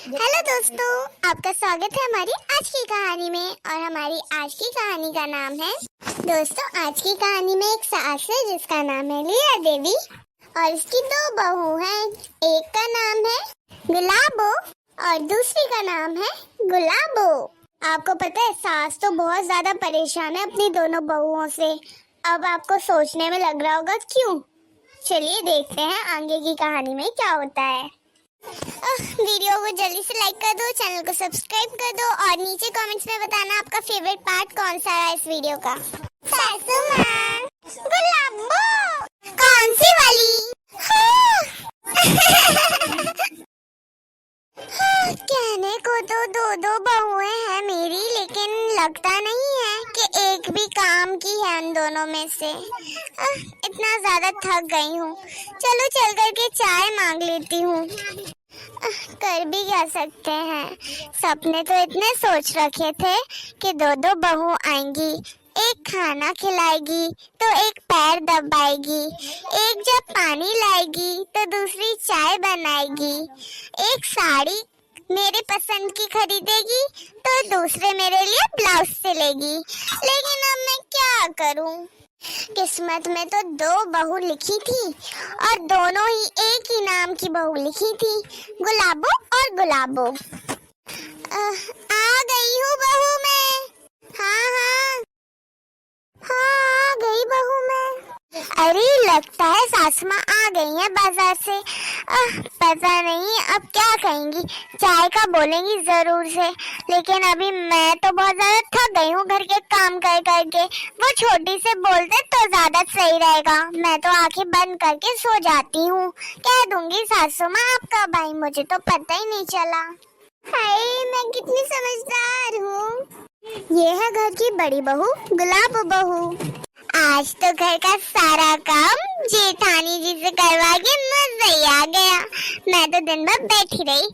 Hello दोस्तों, आपका स्वागत है हमारी आज की कहानी में। और हमारी आज की कहानी का नाम है दोस्तों, आज की कहानी में एक सास है जिसका नाम है लीला देवी और इसकी दो बहू हैं। एक का नाम है गुलाबो और दूसरी का नाम है गुलाबो। आपको पता है, सास तो बहुत ज्यादा परेशान है अपनी दोनों बहुओं से। अब आपको सोचने में लग रहा होगा क्यों। चलिए देखते हैं आगे की कहानी में क्या होता है। वीडियो को जल्दी से लाइक कर दो, चैनल को सब्सक्राइब कर दो और नीचे कमेंट्स में बताना आपका फेवरेट पार्ट कौन सा है इस वीडियो का। सासू माँ, गुलाबो, कौन सी वाली? कहने को तो दो दो बहुएं हैं मेरी, लेकिन लगता नहीं है कि एक भी काम की है उन दोनों में से। इतना ज्यादा थक गई हूँ, चलो चल करके चाय मांग लेती हूँ। कर भी क्या सकते हैं, सपने तो इतने सोच रखे थे कि दो दो बहू आएंगी, एक खाना खिलाएगी तो एक पैर दबाएगी, एक जब पानी लाएगी तो दूसरी चाय बनाएगी, एक साड़ी मेरे पसंद की खरीदेगी तो दूसरे मेरे लिए ब्लाउज सिलेगी। लेकिन अब मैं क्या करूं? किस्मत में तो दो बहू लिखी थी और दोनों ही एक ही नाम की बहू लिखी थी, गुलाबो और गुलाबो। आ गई हूँ बहू मैं। हाँ, आ गई बहू मैं। अरे लगता है सासू माँ आ गई हैं बाजार से। पता नहीं अब क्या कहेंगी, चाय का बोलेंगी जरूर से। लेकिन अभी मैं तो बहुत ज्यादा थक गई हूँ घर के काम कर करके। वो छोटी से बोलते तो ज्यादा सही रहेगा। मैं तो आंखें बंद करके सो जाती हूँ। कह दूंगी सासू माँ आप कब आई, मुझे तो पता ही नहीं चला। हाय, मैं कितनी समझदार हूँ। ये है घर की बड़ी बहू गुलाब बहू। आज तो घर का सारा काम जेठानी जी से करवा के मजा ही आ गया। मैं तो दिन भर बैठी रही।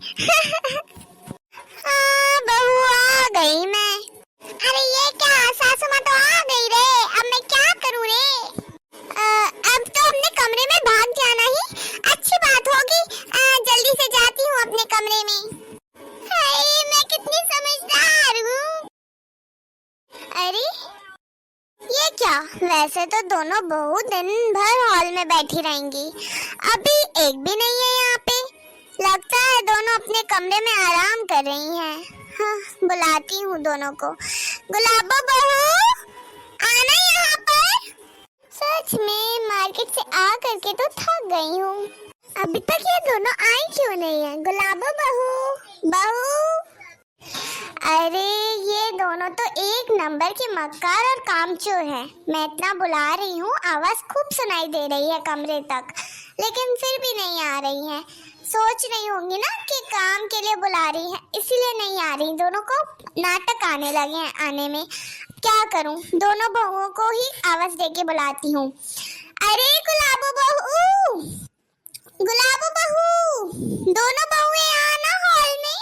बहू आ गई मैं। अरे ये क्या, सासू माँ तो आ गई रे, अब मैं क्या करूँ रे? अब तो अपने कमरे में भाग जाना ही अच्छी बात होगी। जल्दी से जाती हूँ अपने कमरे में। हाय, मैं कितनी समझदार हूँ। अरे ये क्या, वैसे तो दोनों बहू दिन भर हॉल में बैठी रहेंगी, अभी एक भी नहीं है यहाँ पे। लगता है दोनों अपने कमरे में आराम कर रही हैं। हाँ, बुलाती हूँ दोनों को। गुलाबो बहू, आना यहाँ पर। सच में मार्केट से आ करके तो थक गई हूँ। अभी तक ये दोनों आई क्यों नहीं है? गुलाबो बहू, बहू। अरे ये दोनों तो एक नंबर के मक्कार और कामचोर हैं। मैं इतना बुला रही हूँ, आवाज खूब सुनाई दे रही है कमरे तक, लेकिन फिर भी नहीं आ रही हैं। सोच रही होंगी ना कि काम के लिए बुला रही है, इसीलिए नहीं आ रही। दोनों को नाटक आने लगे हैं आने में। क्या करूँ, दोनों बहुओं को ही आवाज दे के बुलाती हूँ। अरे गुलाबो बहू, गुलाबो बहू, दोनों बहुएं आना हॉल में।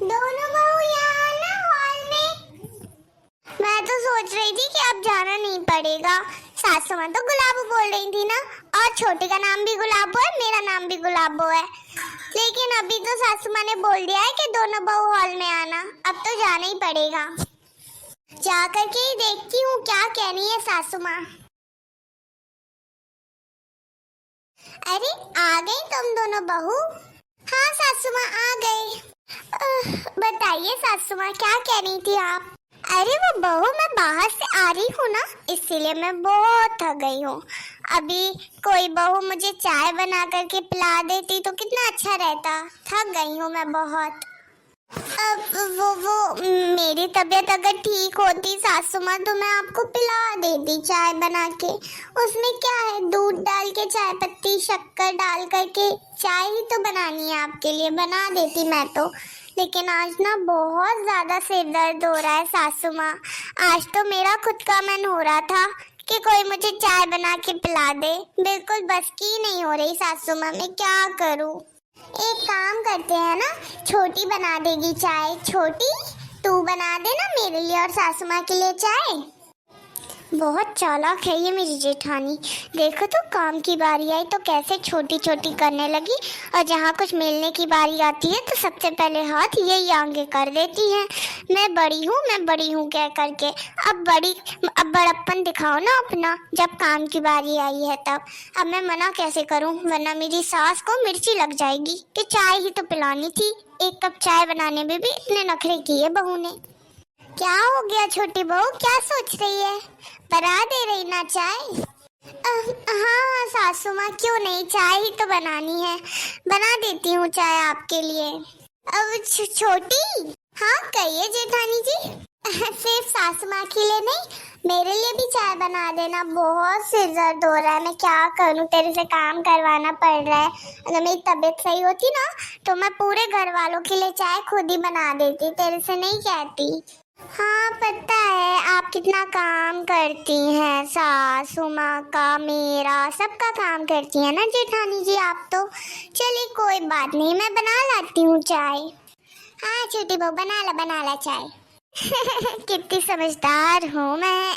दोनों बहू यहाँ आना हॉल में। मैं तो सोच रही थी कि अब जाना नहीं पड़ेगा। सासू माँ तो गुलाबो बोल रही थी ना, और छोटे का नाम भी गुलाबो है, मेरा नाम भी गुलाबो है। लेकिन अभी तो सासू माँ ने बोल दिया है कि दोनों बहू हॉल में आना, अब तो जाना ही पड़ेगा। जा करके ही देखती हूँ क्या कहनी है सासू माँ। अरे आ गई तुम दोनों बहू? हाँ सासू माँ आ गई। बताइए सासू माँ, क्या कह रही थी आप? अरे वो बहू, मैं बाहर से आ रही हूँ ना, इसीलिए मैं बहुत थक गई हूँ। अभी कोई बहू मुझे चाय बना करके पिला देती तो कितना अच्छा रहता। थक गई हूँ मैं बहुत। अब वो मेरी तबीयत अगर ठीक होती सासू माँ तो मैं आपको पिला देती चाय बना के। उसमें क्या है, दूध डाल के, चाय पत्ती, शक्कर डाल करके चाय ही तो बनानी है आपके लिए, बना देती मैं तो। लेकिन आज ना बहुत ज्यादा सिर दर्द हो रहा है सासू माँ। आज तो मेरा खुद का मन हो रहा था कि कोई मुझे चाय बना के पिला दे। बिल्कुल बस की नहीं हो रही सासू माँ, मैं क्या करूँ? एक काम करते हैं ना, छोटी बना देगी चाय। छोटी, तू बना देना मेरे लिए और सासू माँ के लिए चाय। बहुत चालाक है ये मेरी जेठानी। देखो तो काम की बारी आई तो कैसे छोटी छोटी करने लगी, और जहाँ कुछ मिलने की बारी आती है तो सबसे पहले हाथ यही आगे कर देती है। मैं बड़ी हूँ कह करके। अब बड़प्पन दिखाओ ना अपना, जब काम की बारी आई है तब। अब मैं मना कैसे करूँ, वरना मेरी सास को मिर्ची लग जाएगी कि चाय ही तो पिलानी थी। 1 कप चाय बनाने में भी इतने नखरे किए बहू ने। क्या हो गया छोटी बहू, क्या सोच रही है? बना दे रही ना चाय? हाँ सासू माँ, क्यों नहीं, चाय ही तो बनानी है, बना देती हूँ चाय आपके लिए। अब छोटी, हाँ कहिए जेठानी जी। सिर्फ सासू माँ के लिए नहीं, मेरे लिए भी चाय बना देना, बहुत सिर दर्द हो रहा है। मैं क्या करूँ, तेरे से काम करवाना पड़ रहा है। अगर मेरी तबीयत सही होती ना तो मैं पूरे घर वालों के लिए चाय खुद ही बना देती, तेरे से नहीं कहती। हाँ पता है आप कितना काम करती हैं, सासू माँ का मेरा सबका काम करती हैं ना जेठानी जी आप तो। चलिए कोई बात नहीं, मैं बना लाती हूँ चाय। हाँ छोटी बहू बना ला चाय। कितनी समझदार हूँ मैं।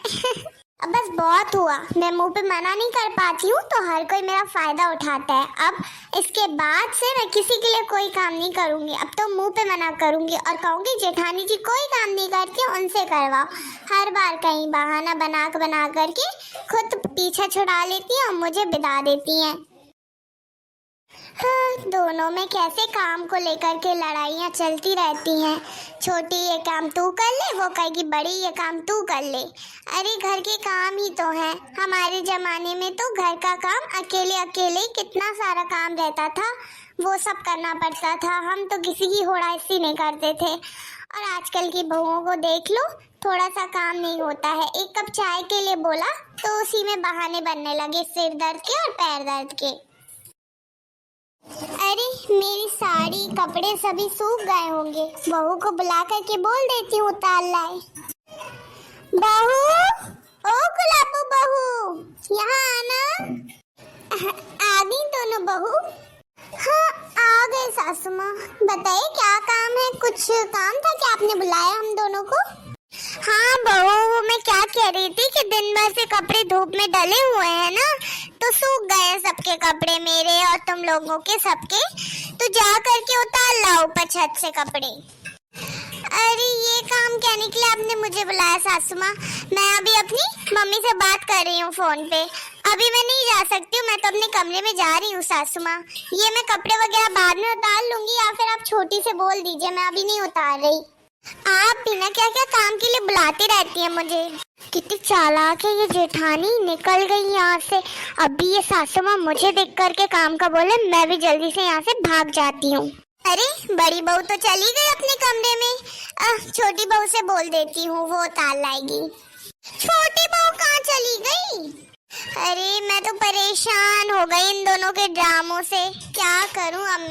अब बस बहुत हुआ, मैं मुंह पे मना नहीं कर पाती हूँ तो हर कोई मेरा फायदा उठाता है। अब इसके बाद से मैं किसी के लिए कोई काम नहीं करूँगी, अब तो मुंह पे मना करूँगी और कहूँगी जेठानी जी कोई काम नहीं करती, उनसे करवाओ। हर बार कहीं बहाना बना करके खुद पीछा छुड़ा लेती हैं और मुझे बिता देती हैं। हाँ, दोनों में कैसे काम को लेकर के लड़ाइयाँ चलती रहती हैं। छोटी ये काम तू कर ले, वो कहेगी बड़ी ये काम तू कर ले। अरे घर के काम ही तो हैं। हमारे जमाने में तो घर का काम अकेले अकेले कितना सारा काम रहता था, वो सब करना पड़ता था। हम तो किसी की होड़ाइसी नहीं करते थे। और आजकल की बहुओं को देख लो, थोड़ा सा काम नहीं होता है। 1 कप चाय के लिए बोला तो उसी में बहाने बनने लगे, सिर दर्द के और पैर दर्द के। अरे मेरी साड़ी कपड़े सभी सूख गए होंगे, बहू को बुला करके बोल देती हूँ उतार लाए। बहू, ओ गुलाबो बहू, यहाँ आना। आ गई दोनों बहू? हाँ आ गए सासू माँ। बताइए क्या काम है, कुछ काम था क्या, आपने बुलाया हम दोनों को? हाँ बहू, मैं क्या कह रही थी कि दिन भर से कपड़े धूप में डले हुए हैं ना, तो सूख गए हैं सबके कपड़े, मेरे और तुम लोगों के सबके। तो जा करके उतार लाओ ऊपर छत से कपड़े। अरे ये काम कहने के लिए आपने मुझे बुलाया सासू माँ? मैं अभी अपनी मम्मी से बात कर रही हूँ फोन पे, अभी मैं नहीं जा सकती हूँ, मैं तो अपने कमरे में जा रही हूँ सासू माँ। ये मैं कपड़े वगैरह बाद में उतार लूंगी, या फिर आप छोटी से बोल दीजिए, मैं अभी नहीं उतार रही। आप बिना क्या क्या काम के लिए बुलाती रहती है मुझे। कितनी चालाक है ये जेठानी, निकल गई यहाँ से। अभी ये सासू माँ मुझे देख करके काम का बोले, मैं भी जल्दी से यहाँ से भाग जाती हूँ। अरे बड़ी बहू तो चली गई अपने कमरे में, छोटी बहू से बोल देती हूँ, वो उतार लाएगी। छोटी बहू कहाँ चली गई? अरे मैं तो परेशान हो गई इन दोनों के ड्रामों से, क्या करूँ अब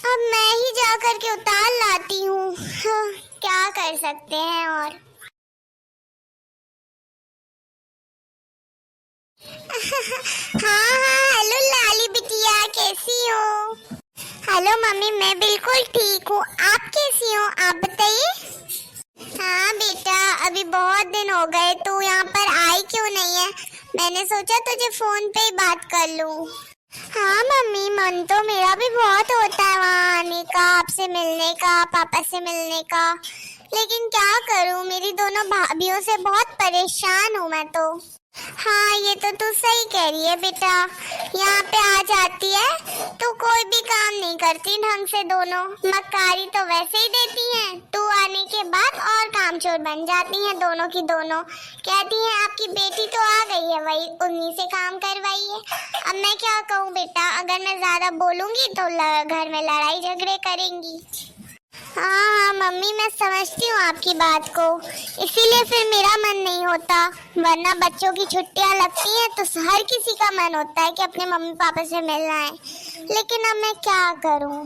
मैं ही जा करके उतार लाती हूँ। क्या कर सकते हैं। और हाँ हेलो लाली बिटिया, कैसी हो? हेलो मम्मी, मैं बिल्कुल ठीक हूँ, आप कैसी हो, आप बताइए। हाँ बेटा, अभी बहुत दिन हो गए, तू यहाँ पर आई क्यों नहीं है? मैंने सोचा तुझे फोन पे ही बात कर लूँ। हाँ मम्मी, मन तो मेरा भी बहुत होता है वहाँ आने का, आपसे मिलने का, पापा से मिलने का, लेकिन क्या करूँ, मेरी दोनों भाभीयों से बहुत परेशान हूँ मैं तो। हाँ ये तो तू सही कह रही है बेटा, यहाँ पे आ जाती है तो कोई भी काम नहीं करती ढंग से, दोनों मक्कारी तो वैसे ही देती हैं, तू आने के बाद और कामचोर बन जाती हैं दोनों की दोनों। कहती हैं आपकी बेटी तो आ गई है, वही उन्हीं से काम करवाइए। अब मैं क्या कहूँ बेटा, अगर मैं ज्यादा बोलूंगी तो घर में लड़ाई झगड़े करेंगी। हाँ मम्मी, मैं समझती हूँ आपकी बात को, इसीलिए फिर मेरा मन नहीं होता, वरना बच्चों की छुट्टियाँ लगती हैं तो हर किसी का मन होता है कि अपने मम्मी पापा से मिलना है, लेकिन अब मैं क्या करूँ।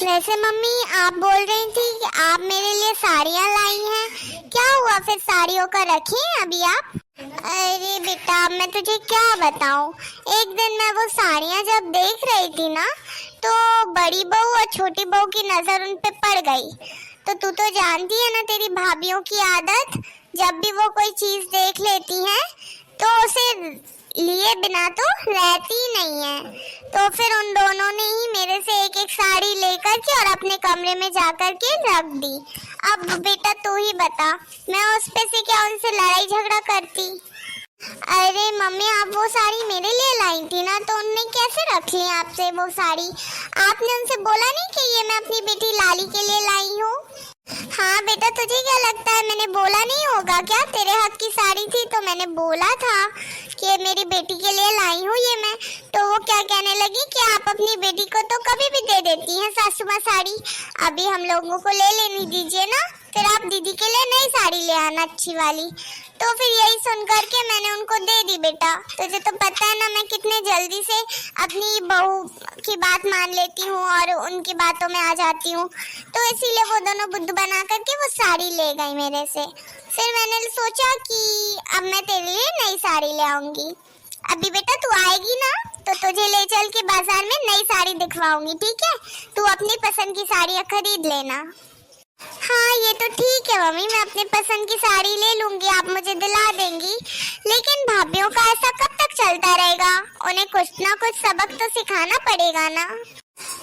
वैसे मम्मी, आप बोल रही थी कि आप मेरे लिए साड़ियाँ लाई हैं, क्या हुआ फिर साड़ियों का रखी हैं अभी आप? अरे बेटा, मैं तुझे क्या बताऊँ, एक दिन मैं वो साड़ियाँ जब देख रही थी ना, तो बड़ी बहू और छोटी बहू की नजर उन पे पड़ गई। तो तू तो जानती है ना तेरी भाभीयों की आदत, जब भी वो कोई चीज देख लेती हैं तो उसे लिए बिना तो रहती नहीं है। तो फिर उन दोनों ने ही मेरे से एक एक साड़ी लेकर के और अपने कमरे में जाकर के रख दी। अब बेटा तू ही बता, मैं उस पे से क्या उनसे लड़ाई झगड़ा करती? अरे मम्मी, आप वो साड़ी मेरे लिए लाई थी ना, तो उनने कैसे रख ली आपसे वो साड़ी? आपने उनसे बोला नहीं कि ये मैं अपनी बेटी लाली के लिए लाई हूँ? हाँ बेटा, तुझे क्या लगता है मैंने बोला नहीं होगा क्या? तेरे हक की साड़ी थी तो मैंने बोला था कि मेरी बेटी के लिए लाई हूँ ये मैं। तो वो क्या कहने लगी कि आप अपनी बेटी को तो कभी भी दे देती हैं सासू माँ साड़ी, अभी हम लोगों को ले लेनी दीजिए ना, फिर आप दीदी के लिए नई साड़ी ले आना अच्छी वाली। तो फिर यही सुन करके मैंने उनको दे दी। बेटा तुझे तो पता है ना मैं कितने जल्दी से अपनी बहू की बात मान लेती हूँ और उनकी बातों में आ जाती हूँ, तो इसीलिए वो दोनों बुद्धू बना करके वो साड़ी ले गई मेरे से। फिर मैंने सोचा कि अब मैं तेरे लिए नई साड़ी ले आऊंगी। अभी बेटा तू आएगी ना तो तुझे ले चल के बाजार में नई साड़ी दिखवाऊंगी, ठीक है? तू अपनी पसंद की साड़ी खरीद लेना। हाँ ये तो ठीक है मम्मी, मैं अपनी पसंद की साड़ी ले लूंगी, आप मुझे दिला देंगी। लेकिन भाभीयों का ऐसा कब तक चलता रहेगा? उन्हें कुछ ना कुछ सबक तो सिखाना पड़ेगा ना।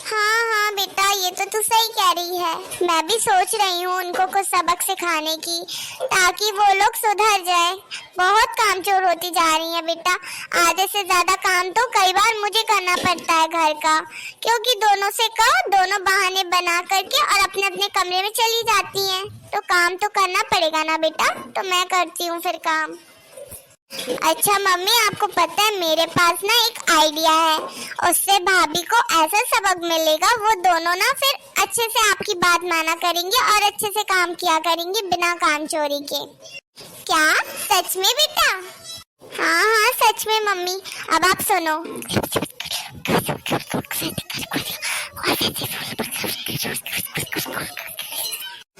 हाँ बेटा, ये तो तू सही कह रही है। मैं भी सोच रही हूँ उनको कुछ सबक सिखाने की, ताकि वो लोग सुधर जाए। बहुत कामचोर होती जा रही है बेटा, आधे से ज्यादा काम तो कई बार मुझे करना पड़ता है घर का, क्योंकि दोनों से कहो दोनों बहाने बना करके और अपने अपने कमरे में चली जाती हैं। तो काम तो करना पड़ेगा ना बेटा, तो मैं करती हूँ फिर काम। अच्छा मम्मी, आपको पता है मेरे पास ना एक आइडिया है, उससे भाभी को ऐसा सबक मिलेगा, वो दोनों ना फिर अच्छे से आपकी बात माना करेंगे और अच्छे से काम किया करेंगे बिना काम चोरी के। क्या सच में बेटा? हाँ सच में मम्मी। अब आप सुनो।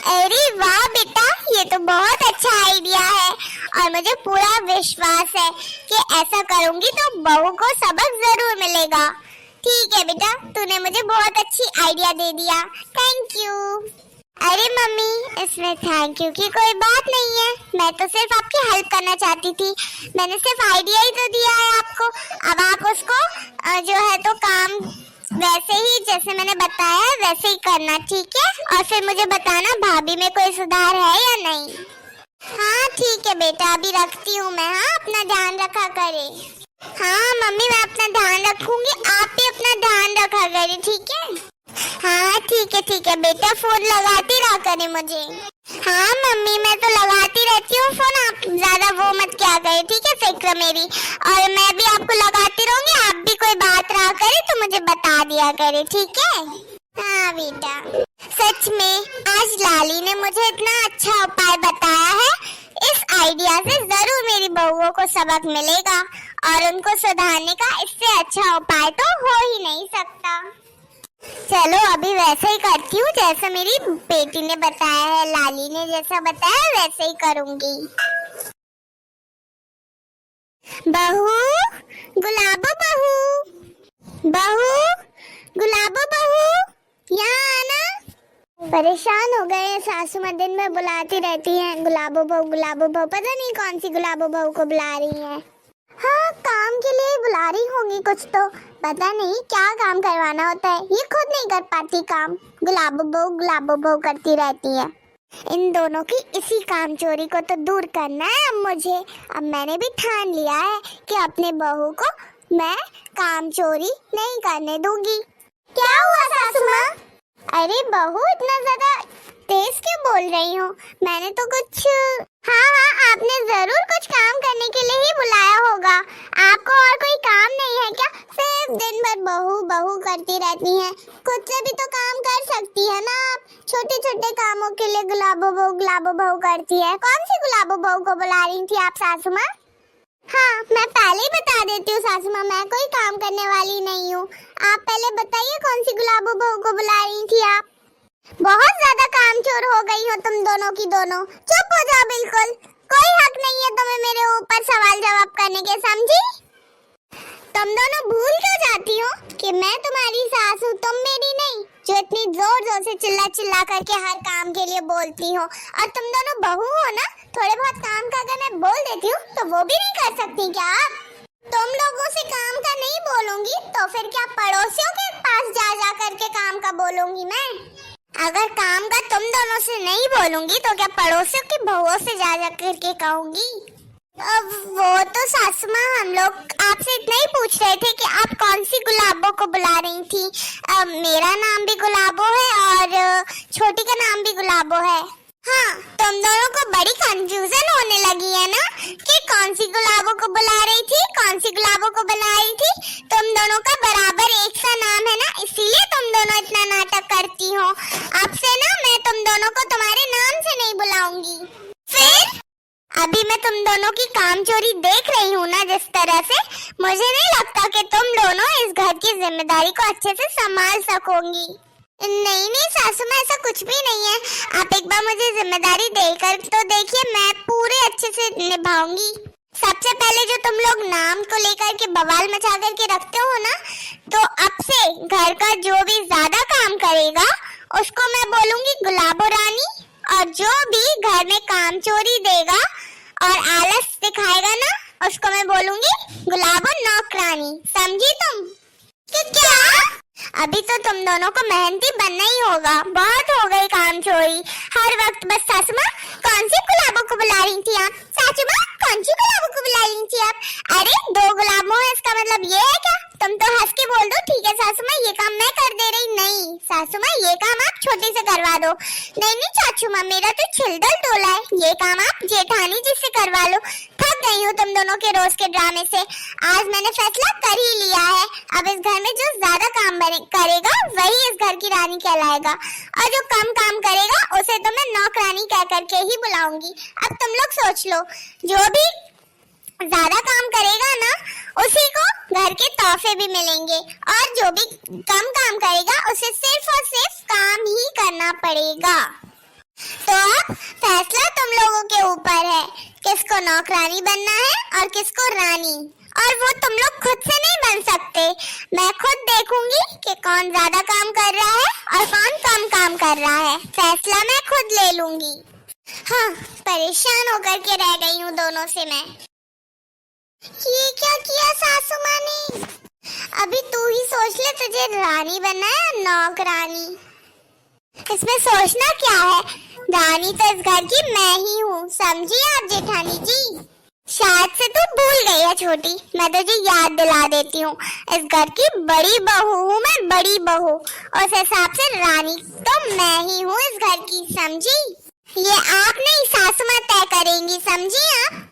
अरे वाह बेटा, ये तो बहुत अच्छा आइडिया है और मुझे पूरा विश्वास है कि ऐसा करूंगी तो बहू को सबक जरूर मिलेगा। ठीक है बेटा, तूने मुझे बहुत अच्छी आइडिया दे दिया, थैंक यू। अरे मम्मी, इसमें थैंक यू की कोई बात नहीं है, मैं तो सिर्फ आपकी हेल्प करना चाहती थी। मैंने सिर्फ आइडिया ही तो दिया है आपको, अब आप उसको जो है तो काम वैसे ही जैसे मैंने बताया है वैसे ही करना, ठीक है? और फिर मुझे बताना भाभी में कोई सुधार है या नहीं। हाँ ठीक है बेटा, अभी रखती हूँ मैं। हाँ अपना ध्यान रखा करे। हाँ मम्मी, मैं अपना ध्यान रखूंगी, आप भी अपना ध्यान रखा करे, ठीक है? हाँ ठीक है बेटा, फोन लगाती रहा करे मुझे। हाँ मम्मी, मैं तो लगाती रहती हूँ फोन, आप ज्यादा वो मत क्या करे, ठीक है? फिक्र मेरी, और मैं भी आपको लगाती रहूंगी, आप भी कोई बात रहा करे तो मुझे बता दिया करे, ठीक है? हाँ बेटा, सच में आज लाली ने मुझे इतना अच्छा उपाय बताया है, इस आइडिया से जरूर मेरी बहुओं को सबक मिलेगा और उनको सुधारने का इससे अच्छा उपाय तो हो ही नहीं सकता। चलो अभी वैसे ही करती हूँ जैसा मेरी बेटी ने बताया है, लाली ने जैसा बताया वैसे ही करूँगी। बहू, गुलाबो बहू, बहू, गुलाबो बहू, यहाँ आना। परेशान हो गए, सासू माँ दिन में बुलाती रहती हैं गुलाबो बहू गुलाबो बहू, पता नहीं कौन सी गुलाबो बहू को बुला रही हैं। हाँ काम के लिए बुला रही होंगी कुछ, तो पता नहीं क्या काम करवाना होता है, ये खुद नहीं कर पाती काम, गुलाबो बहू करती रहती है। इन दोनों की इसी काम चोरी को तो दूर करना है अब मुझे। अब मैंने भी ठान लिया है कि अपने बहू को मैं काम चोरी नहीं करने दूंगी। क्या हुआ सासू माँ? अरे बहू, इतना ज्यादा तेज क्यों बोल रही हो? मैंने तो कुछ हाँ आपने जरूर कुछ काम करने के लिए ही बुलाया होगा। आपको और कोई काम नहीं है क्या? सिर्फ दिन भर बहू करती रहती हैं, खुद से भी तो काम कर सकती है ना आप। छोटे छोटे कामों के लिए गुलाबो बहू करती है। कौन सी गुलाबो बहू को बुला रही थी आप सासू माँ? हाँ मैं पहले ही बता देती हूँ सासू माँ, मैं कोई काम करने वाली नहीं हूँ। आप पहले बताइए कौन सी गुलाबो बहू को बुला रही थी आप? बहुत ज्यादा कामचोर हो गई हो तुम दोनों की दोनों। चुप हो जाओ बिल्कुल, कोई हक नहीं है तुम्हें मेरे ऊपर सवाल जवाब करने के, समझी? तुम दोनों भूल क्यों जाती हो कि मैं तुम्हारी सास हूँ, तुम मेरी नहीं। जो इतनी जोर जोर से चिल्ला चिल्ला करके हर काम के लिए बोलती हो। और तुम दोनों बहू हो ना, थोड़े बहुत काम का अगर मैं बोल देती हूँ तो वो भी नहीं कर सकती क्या आप? तुम लोगों से काम का नहीं बोलूंगी तो फिर क्या पड़ोसियों के पास जा जा करके काम का बोलूंगी मैं? अगर काम का तुम दोनों से नहीं बोलूंगी तो क्या पड़ोसियों की बहुओं से जा जा करके कहूंगी? अब वो तो सासू माँ, हम लोग आपसे इतना ही पूछ रहे थे कि आप कौन सी गुलाबों को बुला रही थी। मेरा नाम भी गुलाबो है और छोटी का नाम भी गुलाबो है। हाँ, तुम दोनों को बड़ी कंफ्यूजन होने लगी है ना कि कौन सी गुलाबों को बुला रही थी, कौन सी गुलाबों को बुला रही थी। तुम दोनों का बराबर एक सा नाम है ना, इसीलिए तुम दोनों इतना नाटक करती हो। अब से ना मैं तुम दोनों को तुम्हारे नाम से नहीं बुलाऊंगी। फिर अभी मैं तुम दोनों की कामचोरी देख रही हूँ ना जिस तरह से, मुझे नहीं लगता कि तुम दोनों इस घर की जिम्मेदारी को अच्छे से संभाल सकोगी। नहीं नहीं सासू माँ, ऐसा कुछ भी नहीं है। आप एक बार मुझे जिम्मेदारी देकर तो देखिए, मैं पूरे अच्छे से निभाऊंगी। सबसे पहले जो तुम लोग नाम को लेकर के बवाल मचा करके रखते हो ना, तो अब से घर का जो भी ज्यादा काम करेगा उसको मैं बोलूंगी गुलाबो रानी, और जो भी घर में काम चोरी देगा और आलस दिखाएगा ना, उसको मैं बोलूंगी गुलाबो नौकरानी। समझी तुम? कि क्या? अभी तो तुम दोनों को मेहनती बनना ही होगा। बहुत हो गई काम चोरी हर वक्त। बस सासू माँ, कौन सी गुलाबों को बुला रही थी आप? सासू माँ, कौन सी गुलाबों को बुला रही थी आप? अरे 2 गुलाबों है, इसका मतलब ये है क्या? तुम तो हंस के बोल दो ठीक है सासू माँ, ये काम मैं कर दे रही। नहीं सासू माँ, ये काम आप छोटी से करवा दो। नहीं नहीं चाचू माँ, मेरा तो छिलदल टोला है, ये काम आप जेठानी जी से करवा लो। थक गई हूँ तुम दोनों के रोज के ड्रामे से। आज मैंने फैसला कर ही लिया है, अब इस घर में जो ज्यादा काम करेगा वही इस घर की रानी कहलाएगा, और जो कम काम करेगा उसे तो मैं नौकरानी कह करके ही बुलाऊंगी। अब तुम लोग सोच लो, जो भी ज्यादा काम करेगा ना उसी को घर के तोहफे भी मिलेंगे, और जो भी कम काम करेगा उसे सिर्फ और सिर्फ काम ही करना पड़ेगा। तो अब फैसला तुम लोगों के ऊपर है, किसको नौकरानी बनना है और किसको रानी। और वो तुम लोग खुद से नहीं बन सकते, मैं खुद देखूंगी कि कौन ज्यादा काम कर रहा है और कौन कम काम कर रहा है। फैसला मैं खुद ले लूंगी। हाँ, परेशान होकर के रह गई हूँ दोनों से मैं। ये क्या किया सासू माँ ने? अभी तू ही सोच ले, तुझे रानी बनना है या नौकरानी? इसमें सोचना क्या है, रानी तो इस घर की मैं ही हूँ, समझी आप जेठानी जी? शायद से तू भूल गई है छोटी, मैं तुझे याद दिला देती हूँ। इस घर की बड़ी बहू हूँ मैं, बड़ी बहू। उस हिसाब से रानी तो मैं ही हूँ इस घर की, समझी? ये आप नहीं सासू माँ तय करेंगी, समझी आप?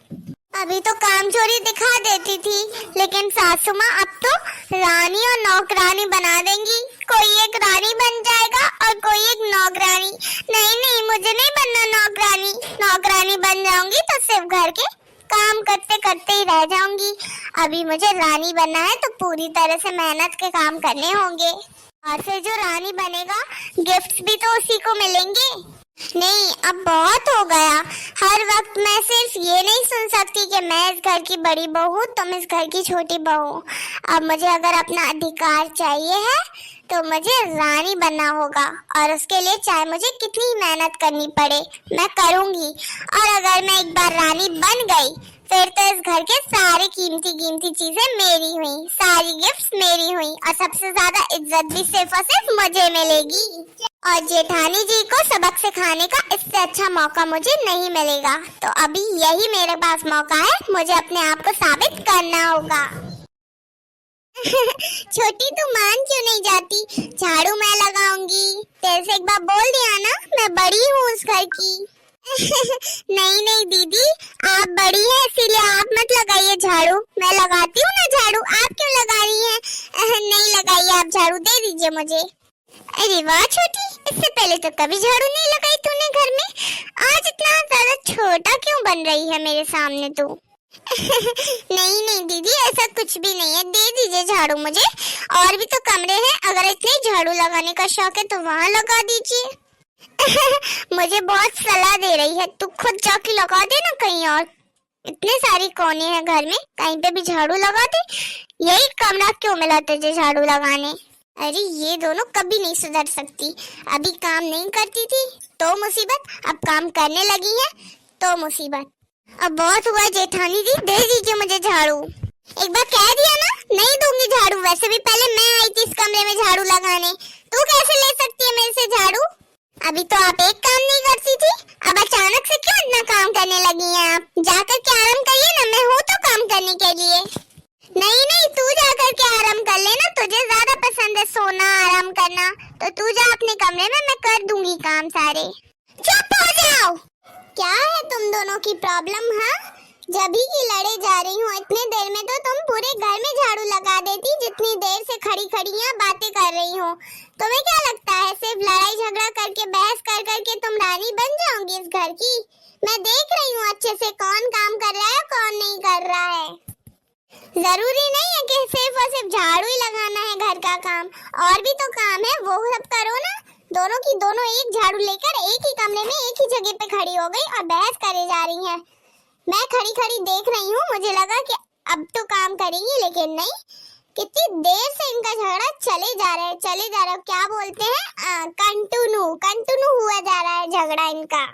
अभी तो काम चोरी दिखा देती थी, लेकिन सासू माँ अब तो रानी और नौकरानी बना देंगी। कोई एक रानी बन जाएगा और कोई एक नौकरानी। नहीं नहीं, मुझे नहीं बनना नौकरानी। नौकरानी बन जाऊंगी तो सिर्फ घर के काम करते करते ही रह जाऊंगी। अभी मुझे रानी बनना है तो पूरी तरह से मेहनत के काम करने होंगे, और फिर जो रानी बनेगा गिफ्ट्स भी तो उसी को मिलेंगे। नहीं, अब बहुत हो गया। हर वक्त मैं सिर्फ ये नहीं सुन सकती कि मैं इस घर की बड़ी बहू हूँ, तुम इस घर की छोटी बहू। अब मुझे अगर अपना अधिकार चाहिए है तो मुझे रानी बनना होगा, और उसके लिए चाहे मुझे कितनी मेहनत करनी पड़े मैं करूंगी। और अगर मैं एक बार रानी बन गई फिर तो इस घर के सारी कीमती कीमती चीजें मेरी हुई, सारी गिफ्ट्स मेरी हुई, और सबसे ज्यादा इज्जत भी सिर्फ और सिर्फ मुझे मिलेगी। और जेठानी जी को सबक सिखाने का इससे अच्छा मौका मुझे नहीं मिलेगा। तो अभी यही मेरे पास मौका है, मुझे अपने आप को साबित करना होगा। छोटी तू मान क्यों नहीं जाती? झाड़ू मैं लगाऊंगी, तेरे से एक बार बोल दिया ना, मैं बड़ी हूँ उस घर की। नहीं नहीं दीदी, आप बड़ी है इसीलिए आप मत लगाइए झाड़ू, मैं लगाती हूँ ना झाड़ू, आप क्यों लगा रही हैं? नहीं लगाइए आप झाड़ू, दे दीजिए मुझे। अरे वाह छोटी, इससे पहले तो कभी झाड़ू नहीं लगाई तूने घर में, आज इतना ज्यादा छोटा क्यों बन रही है मेरे सामने तू? नहीं नहीं दीदी, ऐसा कुछ भी नहीं है, दे दीजिए झाड़ू मुझे। और भी तो कमरे हैं, अगर इतने झाड़ू लगाने का शौक है तो वहाँ लगा दीजिए। मुझे बहुत सलाह दे रही है, तू खुद जाके लगा दे ना कहीं और। इतने सारे कोने हैं घर में, कहीं पे भी झाड़ू लगा दे। यही कमरा क्यों मिला तुझे झाड़ू लगाने? अरे ये दोनों कभी नहीं सुधर सकती। अभी काम नहीं करती थी तो मुसीबत, अब काम करने लगी है तो मुसीबत। अब बहुत हुआ जेठानी जी, दे दीजिए मुझे झाड़ू। एक बार कह दिया ना, नहीं दूंगी झाड़ू। वैसे भी पहले मैं आई थी इस कमरे में झाड़ू लगाने, तू कैसे ले सकती है मेरे से झाड़ू? अभी तो आप एक काम नहीं करती थी, अब अचानक से क्यों इतना काम करने लगी हैं आप? जाकर के आराम करिए ना, मैं हूँ तो काम करने के लिए। नहीं नहीं, तू जाकर के आराम कर लेना, तुझे ज्यादा पसंद है सोना आराम करना, तो तू जा अपने कमरे में, मैं कर दूंगी काम सारे। चुप हो जाओ। क्या है तुम दोनों की प्रॉब्लम? हाँ, जब ही की लड़े जा रही हूँ, इतने देर में तो तुम पूरे घर में झाड़ू लगा देती, जितनी देर से खड़ी खड़ी यहाँ बातें कर रही हो। तुम्हें क्या लगता है सिर्फ लड़ाई झगड़ा करके, बहस कर करके तुम रानी बन जाओगी इस घर की? मैं देख रही हूँ अच्छे से कौन काम कर रहा है कौन नहीं कर रहा है। जरूरी नहीं है कि सिर्फ और सिर्फ झाड़ू ही लगाना है घर का काम, और भी तो काम है, वो सब करो ना। दोनों की दोनों एक झाड़ू लेकर एक ही कमरे में एक ही जगह पे खड़ी हो गई और बहस करे जा रही हैं। मैं खड़ी खड़ी देख रही हूँ, मुझे लगा कि अब तो काम करेंगी, लेकिन नहीं। कितनी देर से इनका झगड़ा चले जा रहा है। क्या बोलते हैं, कंटिन्यू हुआ जा रहा है झगड़ा इनका।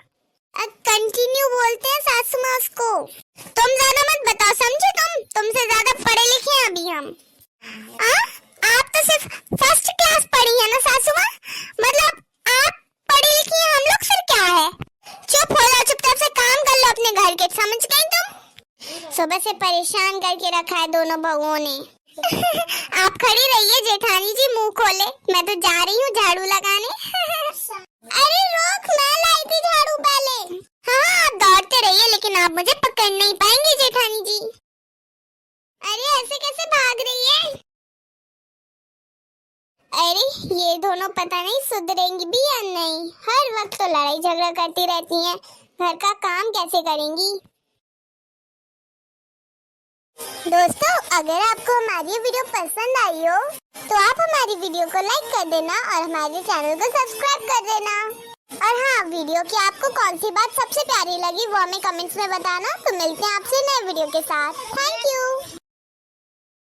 कंटिन्यू बोलते हैं सासू माँ उसको। तुम ज्यादा मत बताओ, समझे? तुमसे ज्यादा पढ़े लिखे हैं अभी हम। आप तो सिर्फ फर्स्ट क्लास पढ़ी है ना सासू माँ, मतलब आप पढ़ी लिखी हैं, हम लोग फिर क्या है? चुप हो जाओ, चुपचाप से काम कर लो अपने घर के, समझ गई तुम? सुबह से परेशान करके रखा है दोनों बहुओं ने। आप खड़ी रहिए जेठानी जी, मुंह खोले, मैं तो जा रही हूँ झाड़ू लगाने। अरे रोक, मैं लाई थी झाड़ू पहले। हाँ, आप दौड़ते रहिए, लेकिन आप मुझे पकड़ नहीं पाएंगे जेठानी जी। अरे ऐसे कैसे भाग रही है? अरे ये दोनों पता नहीं सुधरेंगी भी या नहीं, हर वक्त तो लड़ाई झगड़ा करती रहती हैं, घर का काम कैसे करेंगी? दोस्तों, अगर आपको हमारी वीडियो पसंद आई हो तो आप हमारी वीडियो को लाइक कर देना और हमारे चैनल को सब्सक्राइब कर देना। और हाँ, वीडियो की आपको कौन सी बात सबसे प्यारी लगी वो हमें कमेंट्स में बताना। तो मिलते हैं आपसे नए वीडियो के साथ। Thank you.